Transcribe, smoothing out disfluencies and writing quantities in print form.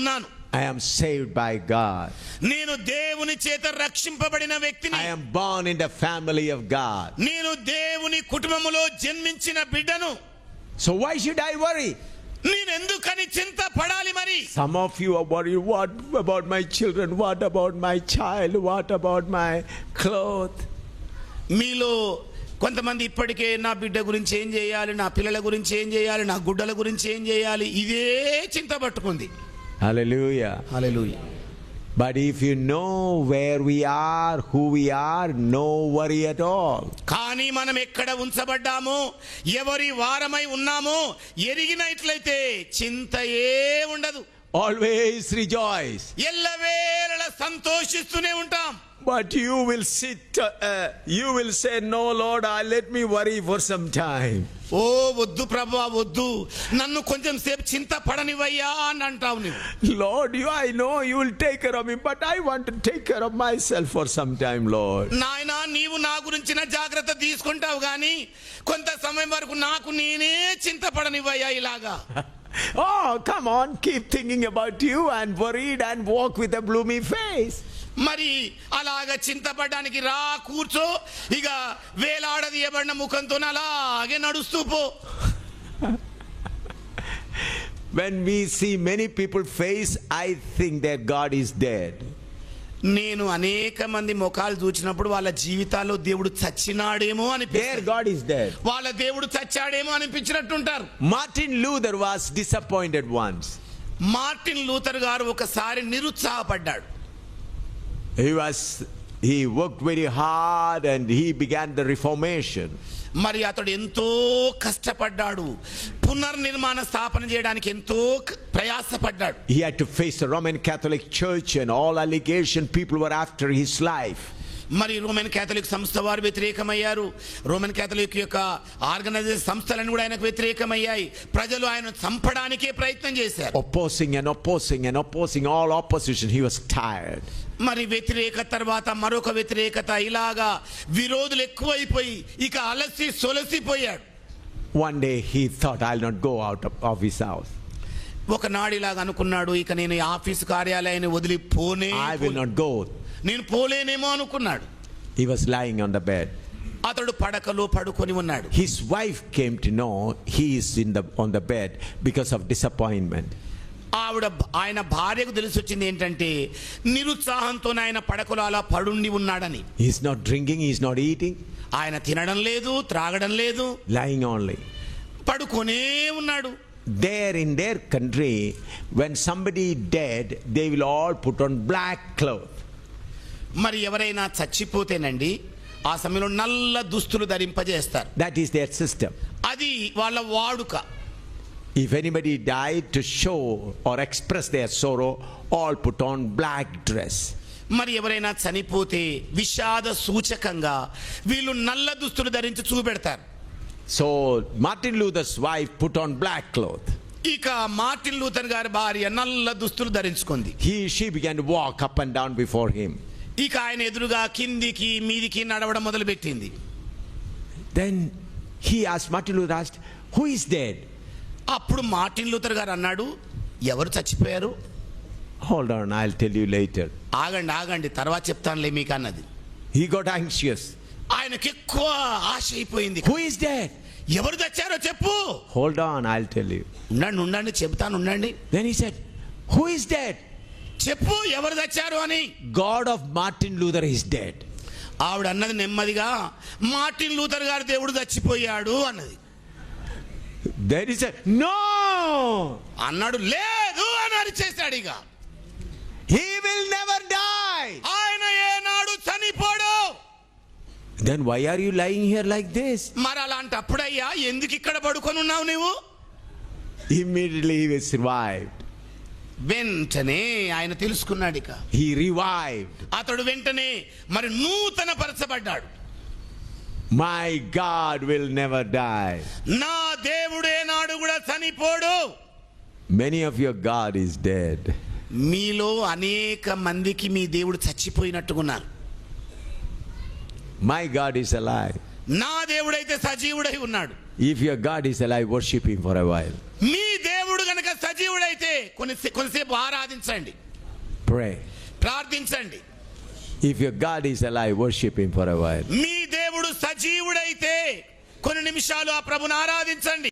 ఉన్నాను. I am saved by God. నేను దేవుని చేత రక్షింపబడిన వ్యక్తిని. I am born in the family of God. నేను దేవుని కుటుంబములో జన్మించిన బిడ్డను. So why should I worry? నేను ఎందుకని చింత పడాలి మరి? Some of you are worried, what about my children? What about my child? What about my clothes? మీలో కొంతమంది ఇప్పటికే నా బిడ్డ గురించి ఏం చేయాలి, నా పిల్లల గురించి ఏం చేయాలి, నా గుడ్డల గురించి ఏం చేయాలి, ఇదే చింత పట్టుకుంది. Hallelujah. Hallelujah. But if you know where we are, who we are, no worry at all. కానీ మనం ఎక్కడ ఉంచబడ్డామో, ఎవరి వారమై ఉన్నామో ఎరిగినట్లయితే చింత ఏ ఉండదు. Always rejoice. ఎల్లవేళలా సంతోషిస్తూనే ఉంటాం. But you will sit, you will say, no Lord, let me worry for some time. ఓ వద్దు ప్రభువా వద్దు, నన్ను కొంచెం సేపు చింత పడనివయ్యా అని అంటావు నువ్వు. Lord, I know you will take care of me, but I want to take care of myself for some time, Lord. నాయనా నీవు నా గురించిన జాగ్రత్త తీసుకుంటావు గానీ కొంత సమయం వరకు నాకు నేనే చింత పడనివయ్యా ఇలాగా. Oh, come on, keep thinking about you and worried and walk with a gloomy face. మరి అలాగా చింతపడడానికి రా, కూర్చో, ఇక వేలాడదీయబడిన ముఖంతో అలాగే నడుస్తూ పో. When we see many people face, I think their God is dead. నేను అనేక మంది ముఖాలు చూసినప్పుడు వాళ్ళ జీవితాల్లో దేవుడు చచ్చినాడేమో అని, Their God is dead. వాళ్ళ దేవుడు చచ్చాడేమో అనిపించినట్టుంటారు. Martin Luther was disappointed once. Martin Luther గారు ఒకసారి నిరుత్సాహపడ్డాడు. He worked very hard and he began the Reformation. మరి అతడు ఎంతో కష్టపడ్డాడు, పునర్నిర్మాణ స్థాపన చేయడానికి ఎంతో ప్రయాసపడ్డాడు. He had to face the Roman Catholic Church and all allegation people were after his life. మరి రోమన్ క్యాథలిక్ సంస్థ వారు వ్యతిరేకమయ్యారు. రోమన్ క్యాథలిక్ యొక్క ఆర్గనైజేషన్ సంస్థలను కూడా ఆయనకు వ్యతిరేకమయ్యాయి. ప్రజలు ఆయన చంపడానికే ప్రయత్నం చేశారు. Opposing and opposing and opposing, all opposition. He was tired. మరి వ్యతిరేక తర్వాత మరొక వ్యతిరేకత, ఇలాగా విరోధులు ఎక్కువైపోయి ఇక అలసి సొలసిపోయాడు. One day he thought, I'll not go out of his house. ఒకనాడు ఇలాగా అనుకున్నాడు, ఇక నేను ఈ ఆఫీస్ కార్యాలయాన్ని వదిలి I will not go. నేను పోలేనేమో అనుకున్నాడు. He was lying on the bed. అతడు పడకలో పడుకొని ఉన్నాడు. His wife came to know he is on the bed because of disappointment. ఆయన భార్యకు తెలిసి వచ్చింది ఏంటంటే నిరుత్సాహంతో ఆయన పడకలో అలా పడుండి ఉన్నాడని. He is not drinking, he is not eating. ఆయన తినడం లేదు, త్రాగడం లేదు, lying only. పడుకొనే ఉన్నాడు. There in their country, when somebody dead, they will all put on black clothes. మరి ఎవరైనా చచ్చిపోతేనండి ఆ సమయంలో నల్ల దుస్తులు ధరింపజేస్తారు. That is their system. అది వాళ్ళ వాడుక. If anybody died, to show or express their sorrow, all put on black dress. మరి ఎవరైనా చనిపోతే విషాద సూచకంగా వీళ్ళు నల్ల దుస్తులు ధరించి చూపెడతారు. So Martin Luther's wife put on black cloth. ఇక మార్టిన్ లూథర్ గారి భార్య నల్ల దుస్తులు ధరించుకుంది. She began to walk up and down before him. ఇక ఆయన ఎదురుగా కిందికి మీదికి నడవడం మొదలు పెట్టింది. Then Martin Luther asked, who is dead? అప్పుడు మార్టిన్ లూథర్ గారు అన్నాడు, ఎవరు చచ్చిపోయారు? Hold on, I'll tell you later. ఆగండి తర్వాత చెప్తానులే మీకు అన్నది. He got anxious. ఆయనకి ఎక్కువ ఆశ అయిపోయింది. Who is dead? ఎవరు చచ్చారో చెప్పు. Hold on, I'll tell you. ఉండండి చెప్తాను ఉండండి. Then he said, who is dead? చెప్పు ఎవరు చచ్చారు అని. God of Martin Luther is dead. ఆవిడ అన్నది నెమ్మదిగా, మార్టిన్ లూథర్ గారి దేవుడు చచ్చిపోయాడు అన్నది. Then he said, no అన్నాడు. లేదు అని అరిచేశాడు. ఇక he will never die. ఆయన ఏనాడు చనిపోడు. Then why are you lying here like this? మరి అలాంటప్పుడయ్యా ఎందుకు ఇక్కడ పడుకొని ఉన్నావు నువ్వు? Immediately he was revived. వెంటనే ఆయన తెలుసుకున్నాడు. ఇక he revived. అతడు వెంటనే మరి నూతన పరచబడ్డాడు. My God will never die. నా దేవుడే నాడు కూడా చనిపోడు. Many of your God is dead. మీలో అనేక మందికి మీ దేవుడు చచ్చిపోయినట్టుకున్నారు. My God is alive. నా దేవుడైతే సజీవుడై ఉన్నాడు. If your God is alive, worship him for a while. మీ దేవుడు గనక సజీవుడైతే కొంతసేపు ఆరాధించండి, Pray. ప్రార్థించండి. If your God is alive, worship Him for a while. మీ దేవుడు సజీవుడైతే కొన్ని నిమిషాలు ఆ ప్రభుని ఆరాధించండి.